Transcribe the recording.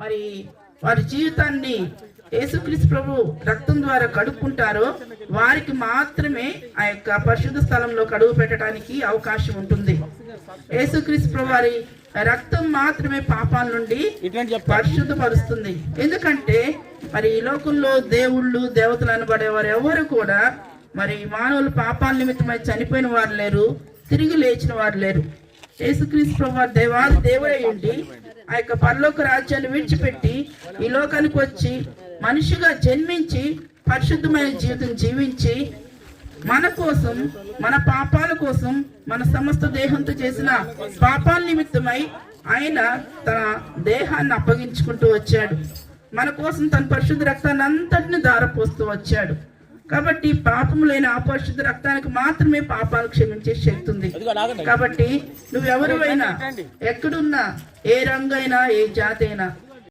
మరి వారి జీవితాన్ని యేసుక్రీస్తు ప్రభు రక్తం ద్వారా కడుక్కుంటారో వారికి మాత్రమే ఆ యొక్క పరిశుద్ధ స్థలంలో కడుగు పెట్టడానికి అవకాశం ఉంటుంది. యేసుక్రీస్తు ప్రభు వారి రక్తం మాత్రమే పాపాల నుండి పరిశుద్ధపరుస్తుంది. ఎందుకంటే మరి ఈ లోకంలో దేవుళ్ళు దేవతలు అనబడేవారు ఎవరు కూడా మరి మానవులు పాపాల నిమిత్తమై చనిపోయిన వారు లేరు, తిరిగి లేచిన వారు లేరు. యేసుక్రీస్తు ప్రభు దేవాది దేవుడై ఉండి ఆ యొక్క పరలోక రాజ్యాన్ని విడిచిపెట్టి ఈ లోకానికి వచ్చి మనిషిగా జన్మించి పరిశుద్ధమైన జీవితం జీవించి మన కోసం, మన పాపాల కోసం, మన సమస్త దేహంతో చేసిన పాపాల నిమిత్తమై ఆయన తన దేహాన్ని అప్పగించుకుంటూ వచ్చాడు. మన కోసం తన పరిశుద్ధ రక్తాన్ని అంతటిని ధారపోస్తూ వచ్చాడు. కాబట్టి పాపము లేని ఆ పరిశుద్ధ రక్తానికి మాత్రమే పాపాలు క్షమించే శక్తి ఉంది. కాబట్టి నువ్వెవరివైనా, ఎక్కడున్నా, ఏ రంగు అయినా, ఏ జాతి అయినా